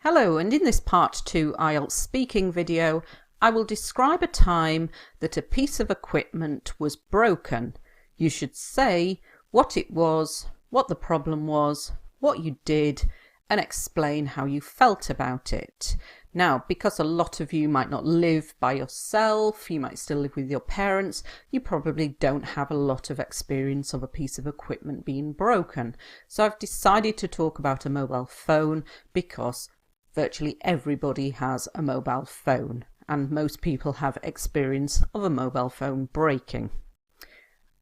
Hello, and in this part 2 IELTS speaking video, I will describe a time that a piece of equipment was broken. You should say what it was, what the problem was, what you did, and explain how you felt about it. Now, because a lot of you might not live by yourself, you might still live with your parents, you probably don't have a lot of experience of a piece of equipment being broken. So I've decided to talk about a mobile phone because virtually everybody has a mobile phone, and most people have experience of a mobile phone breaking.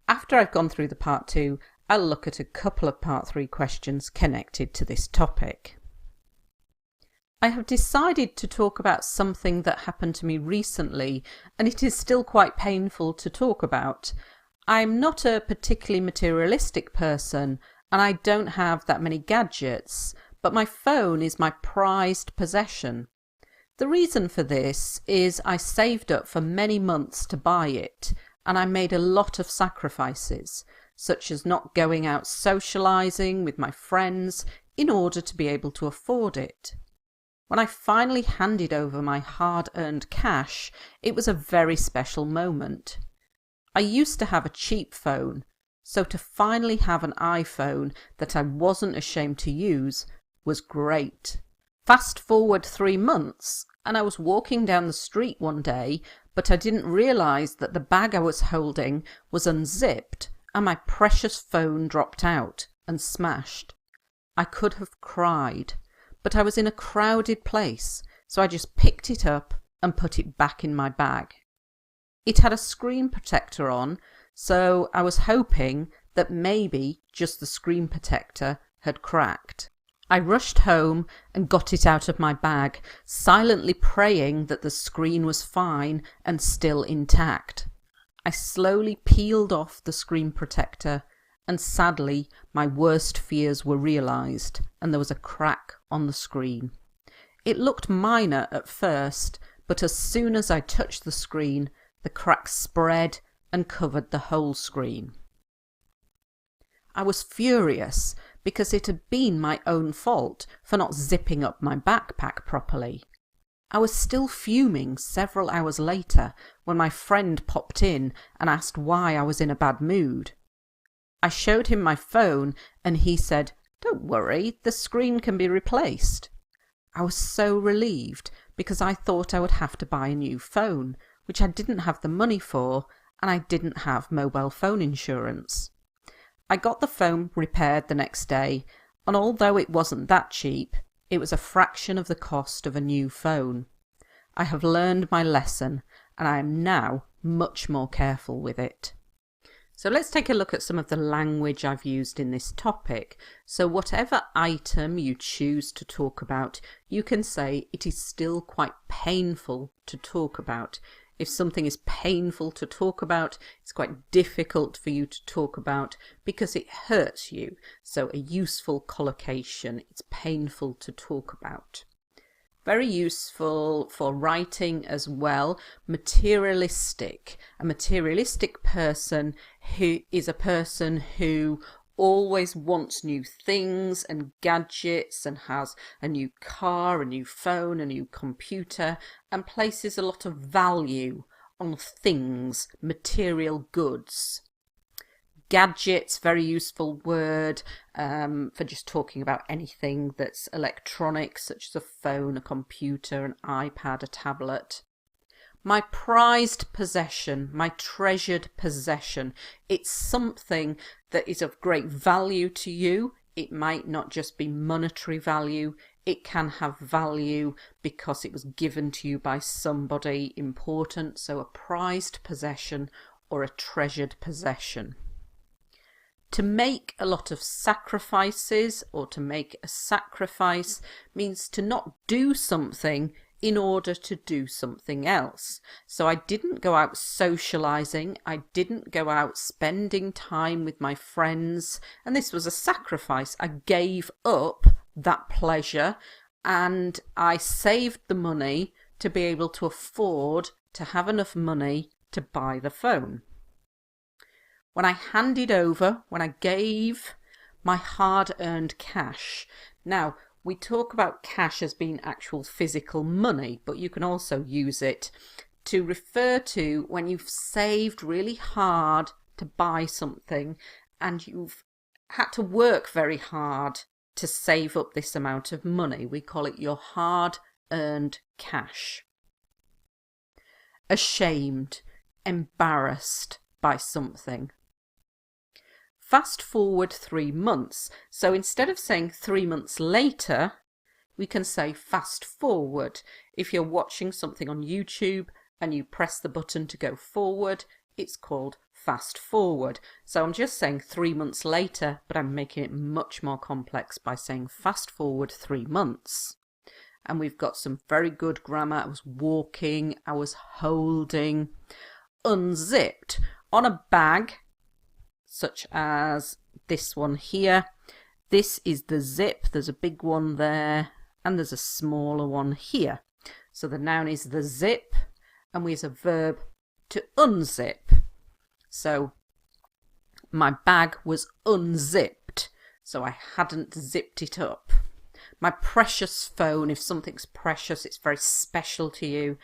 After I've gone through the part 2, I'll look at a couple of part 3 questions connected to this topic. I have decided to talk about something that happened to me recently, and it is still quite painful to talk about. I'm not a particularly materialistic person, and I don't have that many gadgets, but my phone is my prized possession. The reason for this is I saved up for many months to buy it, and I made a lot of sacrifices, such as not going out socialising with my friends in order to be able to afford it. When I finally handed over my hard-earned cash, it was a very special moment. I used to have a cheap phone, so to finally have an iPhone that I wasn't ashamed to use was great. Fast forward 3 months, and I was walking down the street one day, but I didn't realise that the bag I was holding was unzipped and my precious phone dropped out and smashed. I could have cried, but I was in a crowded place, so I just picked it up and put it back in my bag. It had a screen protector on, so I was hoping that maybe just the screen protector had cracked. I rushed home and got it out of my bag, silently praying that the screen was fine and still intact. I slowly peeled off the screen protector, and sadly my worst fears were realised, and there was a crack on the screen. It looked minor at first, but as soon as I touched the screen, the crack spread and covered the whole screen. I was furious because it had been my own fault for not zipping up my backpack properly. I was still fuming several hours later when my friend popped in and asked why I was in a bad mood. I showed him my phone and he said, "Don't worry, the screen can be replaced." I was so relieved because I thought I would have to buy a new phone, which I didn't have the money for, and I didn't have mobile phone insurance. I got the phone repaired the next day, and although it wasn't that cheap, it was a fraction of the cost of a new phone. I have learned my lesson, and I am now much more careful with it. So let's take a look at some of the language I've used in this topic. So whatever item you choose to talk about, you can say it is still quite painful to talk about. If something is painful to talk about, it's quite difficult for you to talk about because it hurts you. So a useful collocation, it's painful to talk about. Very useful for writing as well. Materialistic. A materialistic person who is a person who always wants new things and gadgets and has a new car, a new phone, a new computer, and places a lot of value on things, material goods. Gadgets, very useful word for just talking about anything that's electronic, such as a phone, a computer, an iPad, a tablet. My prized possession, my treasured possession. It's something that is of great value to you. It might not just be monetary value. It can have value because it was given to you by somebody important. So a prized possession or a treasured possession. To make a lot of sacrifices or to make a sacrifice means to not do something in order to do something else. So I didn't go out socialising, I didn't go out spending time with my friends, and this was a sacrifice. I gave up that pleasure and I saved the money to be able to afford to have enough money to buy the phone. When I handed over, when I gave my hard-earned cash. Now, we talk about cash as being actual physical money, but you can also use it to refer to when you've saved really hard to buy something and you've had to work very hard to save up this amount of money. We call it your hard-earned cash. Ashamed, embarrassed by something. Fast forward 3 months. So instead of saying 3 months later, we can say fast forward. If you're watching something on YouTube and you press the button to go forward, it's called fast forward. So I'm just saying 3 months later, but I'm making it much more complex by saying fast forward 3 months. And we've got some very good grammar. I was walking, I was holding. Unzipped. On a bag, such as this one here, this is the zip. There's a big one there and there's a smaller one here. So the noun is the zip and we use a verb to unzip. So my bag was unzipped, so I hadn't zipped it up. My precious phone, if something's precious, it's very special to you,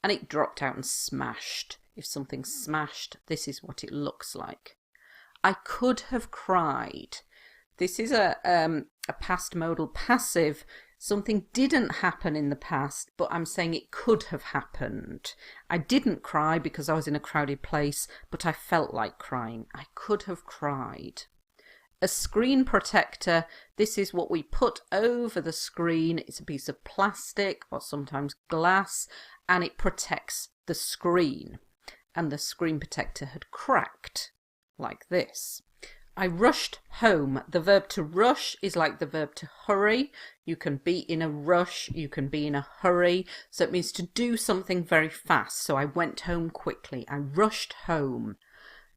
and it dropped out and smashed. If something's smashed, this is what it looks like. I could have cried. This is a past modal passive. Something didn't happen in the past, but I'm saying it could have happened. I didn't cry because I was in a crowded place, but I felt like crying. I could have cried. A screen protector, this is what we put over the screen. It's a piece of plastic or sometimes glass, and it protects the screen. And the screen protector had cracked, like this. I rushed home. The verb to rush is like the verb to hurry. You can be in a rush, you can be in a hurry. So it means to do something very fast. So I went home quickly. I rushed home.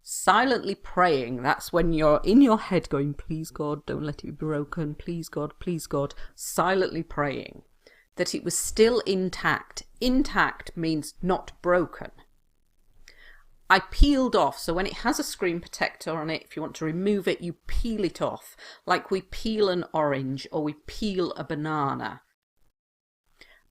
Silently praying, that's when you're in your head going, please God, don't let it be broken. Please God, please God. Silently praying that it was still intact. Intact means not broken. I peeled off, so when it has a screen protector on it, if you want to remove it, you peel it off, like we peel an orange or we peel a banana.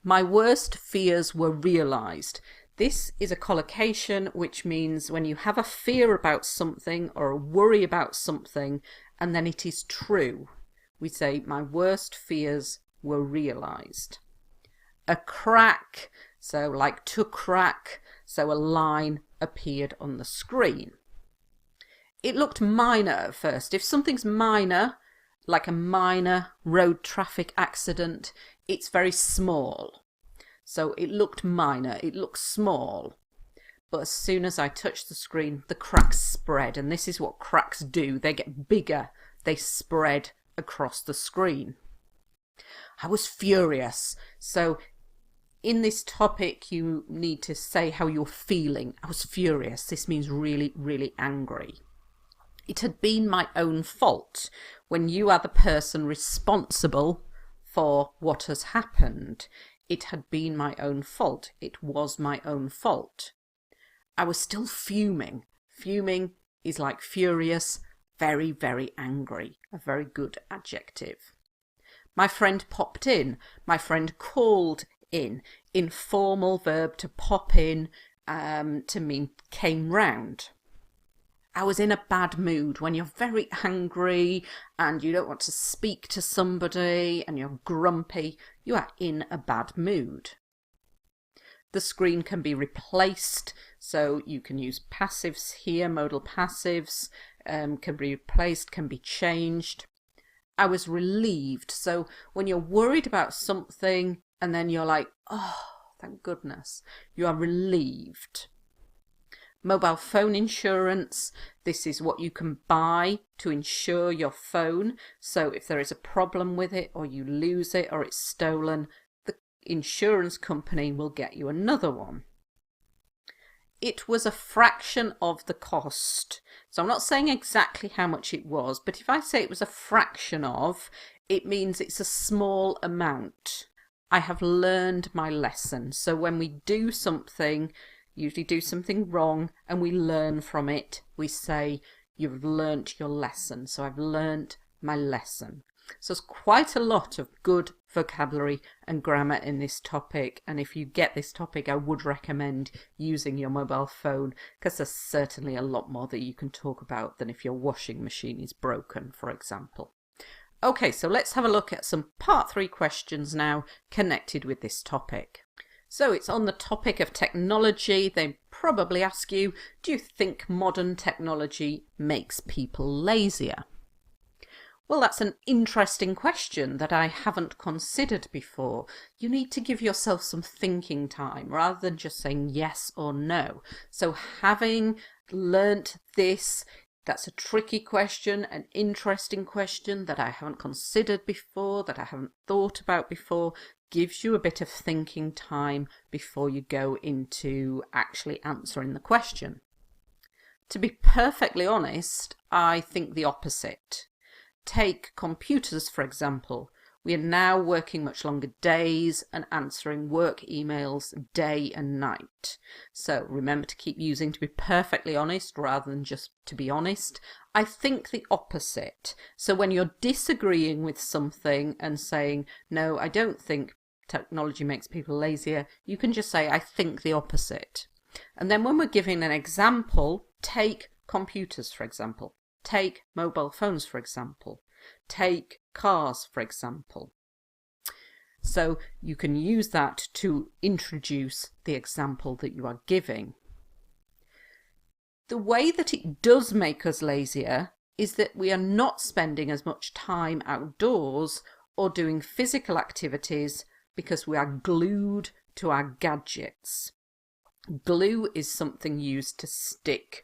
My worst fears were realised. This is a collocation, which means when you have a fear about something or a worry about something, and then it is true, we say, my worst fears were realised. A crack, so like to crack, so a line appeared on the screen. It looked minor at first. If something's minor, like a minor road traffic accident, it's very small. So it looked minor, it looked small. But as soon as I touched the screen, the cracks spread. And this is what cracks do. They get bigger. They spread across the screen. I was furious. So in this topic, you need to say how you're feeling. I was furious. This means really, really angry. It had been my own fault. When you are the person responsible for what has happened, it had been my own fault. It was my own fault. I was still fuming. Fuming is like furious, very, very angry. A very good adjective. My friend popped in. My friend called in. Informal verb to pop in, to mean came round. I was in a bad mood. When you're very angry and you don't want to speak to somebody and you're grumpy, you are in a bad mood. The screen can be replaced, so you can use passives here, modal passives, can be replaced, can be changed. I was relieved, so when you're worried about something and then you're like, oh, thank goodness, you are relieved. Mobile phone insurance, this is what you can buy to insure your phone. So if there is a problem with it or you lose it or it's stolen, the insurance company will get you another one. It was a fraction of the cost. So I'm not saying exactly how much it was, but if I say it was a fraction of, it means it's a small amount. I have learned my lesson. So when we do something, usually do something wrong and we learn from it, we say, you've learnt your lesson. So I've learnt my lesson. So there's quite a lot of good vocabulary and grammar in this topic, and if you get this topic I would recommend using your mobile phone, because there's certainly a lot more that you can talk about than if your washing machine is broken, for example. Okay, so let's have a look at some part 3 questions now connected with this topic. So it's on the topic of technology. They probably ask you, do you think modern technology makes people lazier? Well, that's an interesting question that I haven't considered before. You need to give yourself some thinking time rather than just saying yes or no. So having learnt this, that's a tricky question, an interesting question that I haven't considered before, that I haven't thought about before, gives you a bit of thinking time before you go into actually answering the question. To be perfectly honest, I think the opposite. Take computers, for example. We are now working much longer days and answering work emails day and night. So remember to keep using to be perfectly honest rather than just to be honest. I think the opposite. So when you're disagreeing with something and saying, no, I don't think technology makes people lazier, you can just say, I think the opposite. And then when we're giving an example, take computers, for example. Take mobile phones, for example. Take cars, for example. So you can use that to introduce the example that you are giving. The way that it does make us lazier is that we are not spending as much time outdoors or doing physical activities because we are glued to our gadgets. Glue is something used to stick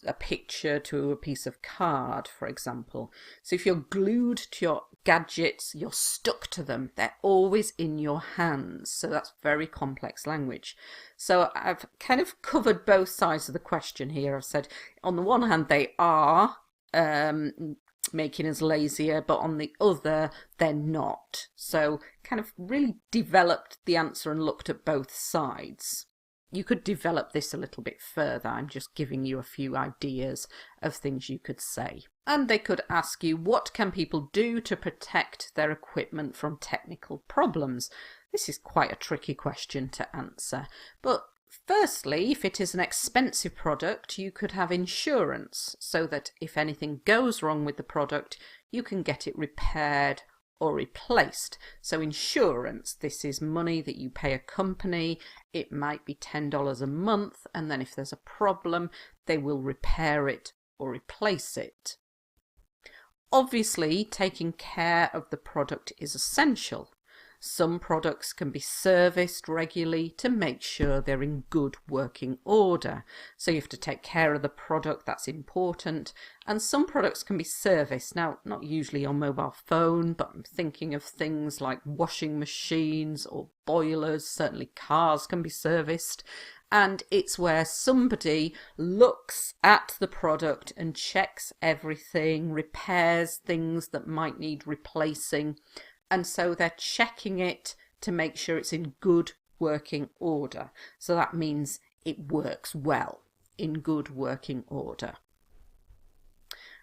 a picture to a piece of card, for example. So if you're glued to your gadgets, you're stuck to them. They're always in your hands. So that's very complex language. So I've kind of covered both sides of the question here. I've said, on the one hand, they are making us lazier, but on the other, they're not. So kind of really developed the answer and looked at both sides. You could develop this a little bit further. I'm just giving you a few ideas of things you could say. And they could ask you, what can people do to protect their equipment from technical problems? This is quite a tricky question to answer. But firstly, if it is an expensive product, you could have insurance so that if anything goes wrong with the product, you can get it repaired or replaced. So insurance, this is money that you pay a company. It might be $10 a month, and then if there's a problem, they will repair it or replace it. Obviously, taking care of the product is essential. Some products can be serviced regularly to make sure they're in good working order. So you have to take care of the product, that's important. And some products can be serviced. Now, not usually on mobile phone, but I'm thinking of things like washing machines or boilers. Certainly cars can be serviced. And it's where somebody looks at the product and checks everything, repairs things that might need replacing. And so they're checking it to make sure it's in good working order. So that means it works well, in good working order.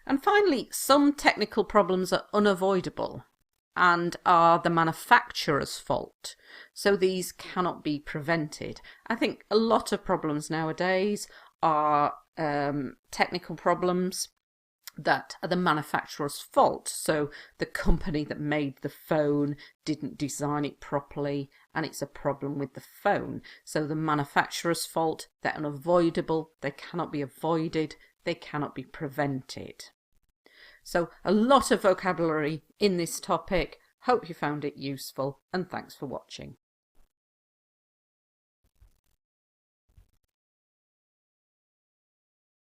And finally, some technical problems are unavoidable and are the manufacturer's fault. So these cannot be prevented. I think a lot of problems nowadays are technical problems that are the manufacturer's fault. So the company that made the phone didn't design it properly and it's a problem with the phone. So the manufacturer's fault, they're unavoidable, they cannot be avoided, they cannot be prevented. So a lot of vocabulary in this topic. Hope you found it useful, and thanks for watching.